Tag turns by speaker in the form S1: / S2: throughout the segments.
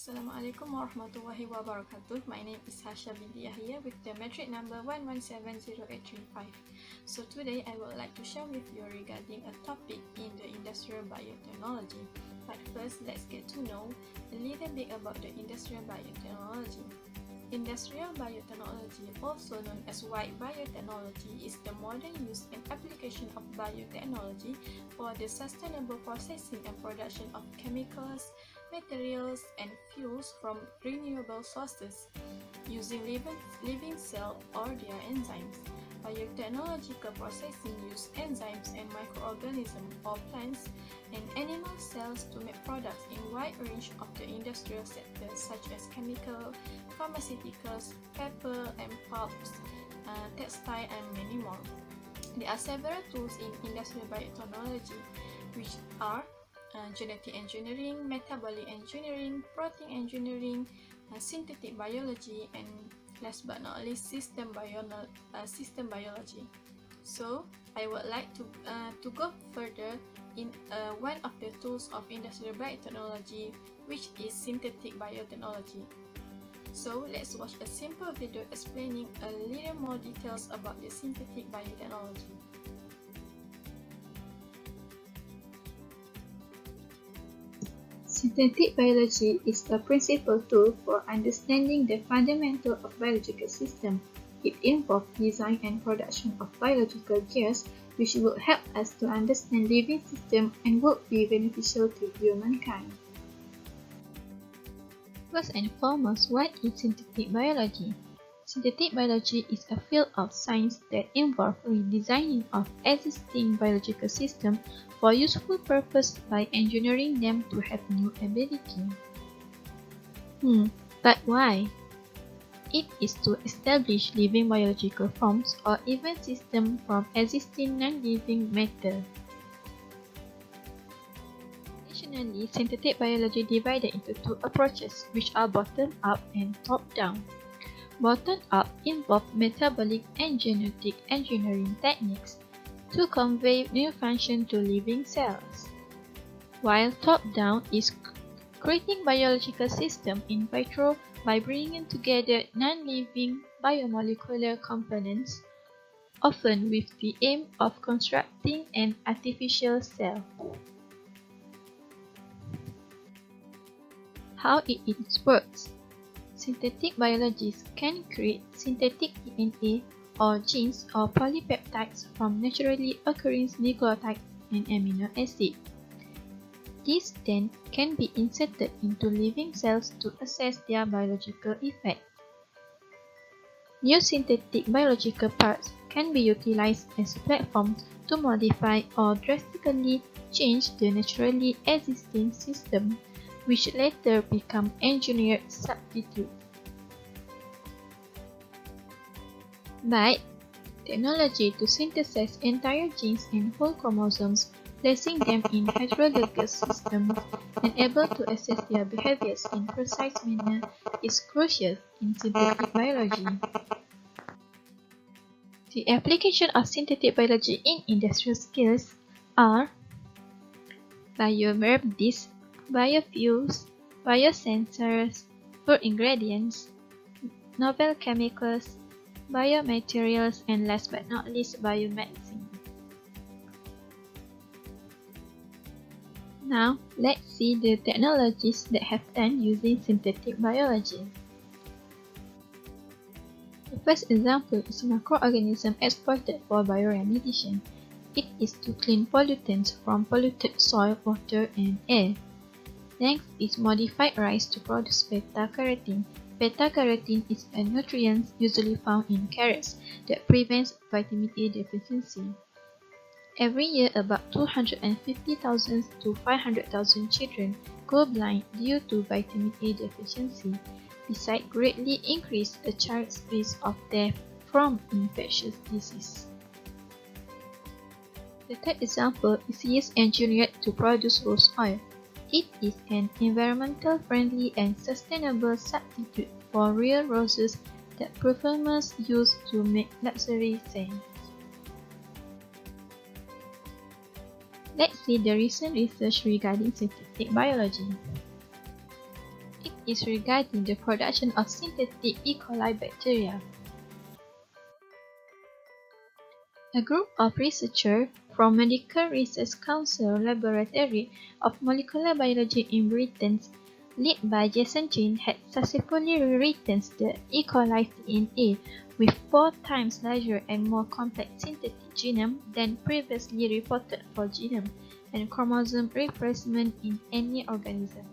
S1: Assalamualaikum warahmatullahi wabarakatuh. My name is Hasha binti Yahya with the metric number 1170835. So today I would like to share with you regarding a topic in the industrial biotechnology. But first, let's get to know a little bit about the industrial biotechnology. Industrial biotechnology, also known as white biotechnology, is the modern use and application of biotechnology for the sustainable processing and production of chemicals, materials, and fuels from renewable sources using living cells or their enzymes. Biotechnological processing uses enzymes and microorganisms or plants and animal cells to make products in a wide range of the industrial sectors such as chemical, pharmaceuticals, paper and pulps, textile, and many more. There are several tools in industrial biotechnology, which are genetic engineering, metabolic engineering, protein engineering, synthetic biology, and last but not least, system biology. So I would like to go further in one of the tools of industrial biotechnology, which is synthetic biotechnology. So let's watch a simple video explaining a little more details about the synthetic biotechnology.
S2: Synthetic biology is a principal tool for understanding the fundamental of biological system. It involves design and production of biological gears, which would help us to understand living systems and would be beneficial to humankind. First and foremost, what is synthetic biology? Synthetic biology is a field of science that involves redesigning of existing biological systems for useful purpose by engineering them to have new ability. But why? It is to establish living biological forms or even systems from existing non-living matter. Additionally, synthetic biology divided into two approaches, which are bottom-up and top-down. Bottom-up involves metabolic and genetic engineering techniques to convey new function to living cells, while top-down is creating biological systems in vitro by bringing together non-living biomolecular components, often with the aim of constructing an artificial cell. How it works. Synthetic biologists can create synthetic DNA or genes or polypeptides from naturally occurring nucleotides and amino acids. These then can be inserted into living cells to assess their biological effect. New synthetic biological parts can be utilized as platforms to modify or drastically change the naturally existing system, which later become engineered substitutes. Biotechnology to synthesize entire genes and whole chromosomes, placing them in heterologous systems and able to assess their behaviors in precise manner is crucial in synthetic biology. The application of synthetic biology in industrial scales are biotherapeutics, biofuels, biosensors, food ingredients, novel chemicals, biomaterials, and last but not least, biomedicine. Now, let's see the technologies that have done using synthetic biology. The first example is microorganism exploited for bioremediation. It is to clean pollutants from polluted soil, water, and air. Next is modified rice to produce beta-carotene. Beta-carotene is a nutrient usually found in carrots that prevents vitamin A deficiency. Every year, about 250,000 to 500,000 children go blind due to vitamin A deficiency, besides greatly increase a child's risk of death from infectious disease. The third example is yeast engineered to produce rose oil. It is an environmental-friendly and sustainable substitute for real roses that perfumers use to make luxury scents. Let's see the recent research regarding synthetic biology. It is regarding the production of synthetic E. coli bacteria. A group of researchers from Medical Research Council Laboratory of Molecular Biology in Britain, led by Jason Chin, had successfully rewritten the E. coli DNA with 4 times larger and more complex synthetic genome than previously reported for genome and chromosome replacement in any organism.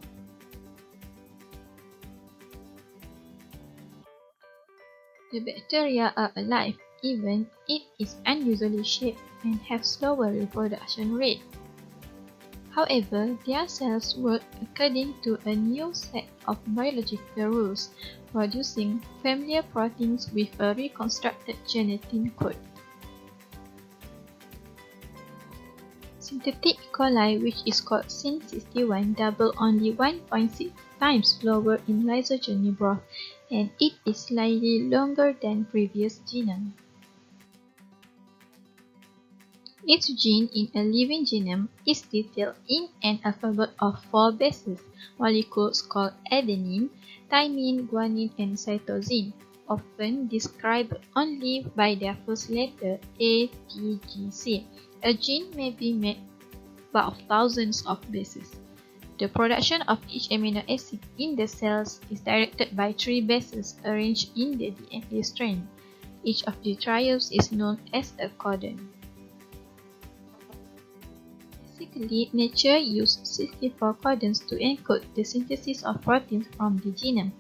S2: The bacteria are alive even if it is unusually shaped and have slower reproduction rate. However, their cells work according to a new set of biological rules, producing familiar proteins with a reconstructed gelatin code. Synthetic E. coli, which is called Syn61, double only 1.6 times slower in lysogeny broth, and it is slightly longer than previous genome. Each gene in a living genome is detailed in an alphabet of 4 bases, molecules called adenine, thymine, guanine, and cytosine, often described only by their first letter A, T, G, C. A gene may be made up of thousands of bases. The production of each amino acid in the cells is directed by 3 bases arranged in the DNA strand. Each of the trios is known as a codon. Basically, nature used 64 codons to encode the synthesis of proteins from the genome.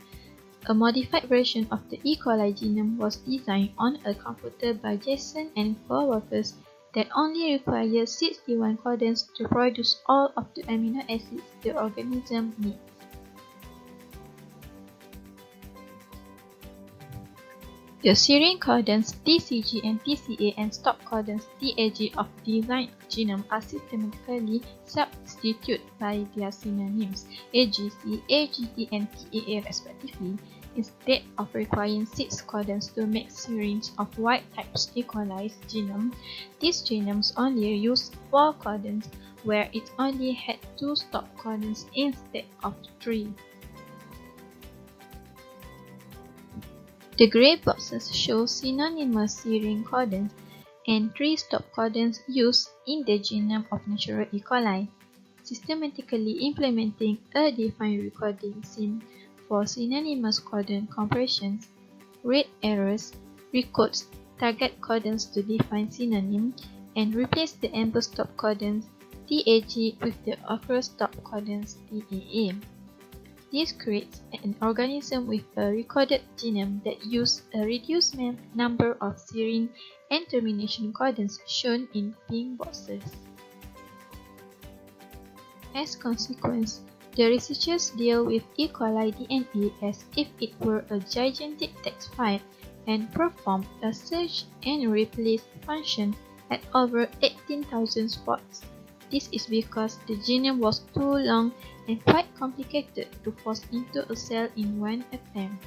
S2: A modified version of the E. coli genome was designed on a computer by Jason and co-workers that only required 61 codons to produce all of the amino acids the organism needs. The serine codons TCG and TCA and stop codons TAG of the designed genome are systematically substituted by their synonyms AGC, AGT, and TAA respectively, instead of requiring 6 codons to make serines of wild-type E. coli's genome. These genomes only used 4 codons, where it only had 2 stop codons instead of 3. The grey boxes show synonymous serine codons and 3 stop codons used in the genome of natural E. coli. Systematically implementing a defined recording scheme for synonymous codon compressions, rate errors, recodes target codons to define synonym, and replace the amber stop codons TAG with the ochre stop codons TAA. This creates an organism with a recorded genome that uses a reduced number of serine and termination codons shown in pink boxes. As a consequence, the researchers deal with E. coli DNA as if it were a gigantic text file and perform a search and replace function at over 18,000 spots. This is because the genome was too long and quite complicated to force into a cell in one attempt.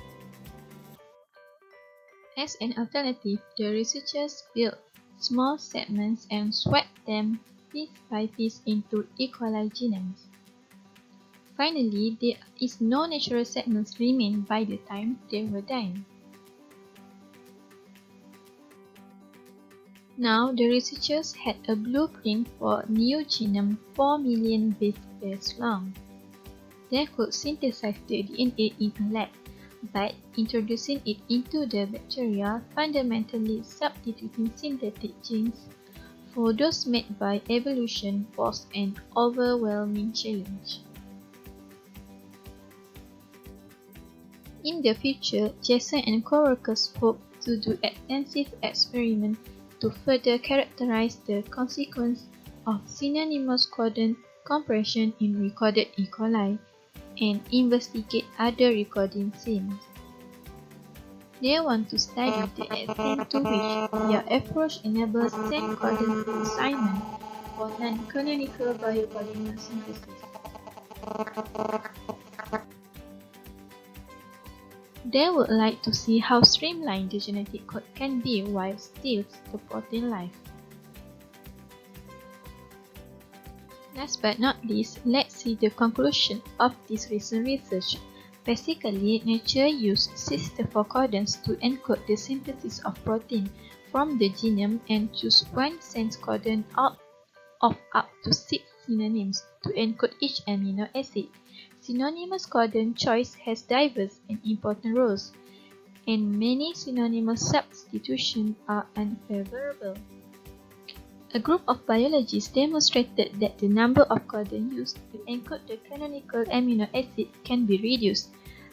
S2: As an alternative, the researchers built small segments and swapped them piece by piece into E. coli genomes. Finally, there is no natural segments remain by the time they were done. Now, the researchers had a blueprint for a new genome 4 million base pairs long. They could synthesize the DNA in a lab, but introducing it into the bacteria, fundamentally substituting synthetic genes for those made by evolution, was an overwhelming challenge. In the future, Jason and co-workers hope to do extensive experiments to further characterize the consequence of synonymous codon compression in recorded E. coli and investigate other recording schemes. They want to study the extent to which their approach enables same codon assignment for non-canonical biopolymer synthesis. They would like to see how streamlined the genetic code can be while still supporting life. Last but not least, let's see the conclusion of this recent research. Basically, nature used 64 codons to encode the synthesis of protein from the genome and choose one sense codon out of up to 6 synonyms to encode each amino acid. Synonymous codon choice has diverse and important roles, and many synonymous substitutions are unfavorable. A group of biologists demonstrated that the number of codons used to encode the canonical amino acid can be reduced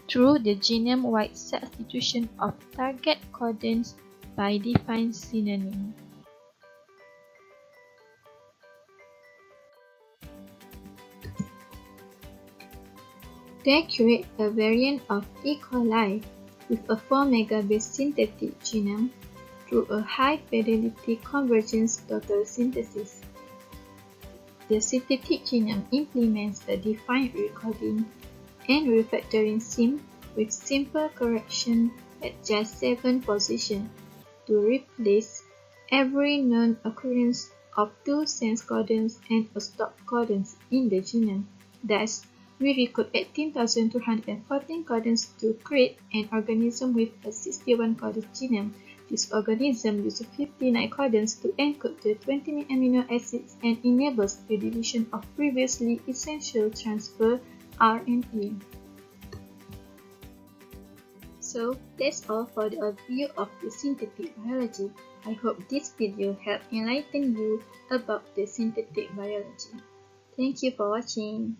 S2: through the genome-wide substitution of target codons by defined synonym. They create a variant of E. coli with a 4 megabase synthetic genome through a high-fidelity convergence total synthesis. The synthetic genome implements a defined recoding and refactoring scheme with simple correction at just 7 positions to replace every known occurrence of 2 sense codons and a stop codons in the genome. Thus, we recode 18,214 codons to create an organism with a 61 codon genome. This organism uses 59 codons to encode the 20 amino acids and enables the deletion of previously essential transfer RNA. So, that's all for the overview of the synthetic biology. I hope this video helped enlighten you about the synthetic biology. Thank you for watching.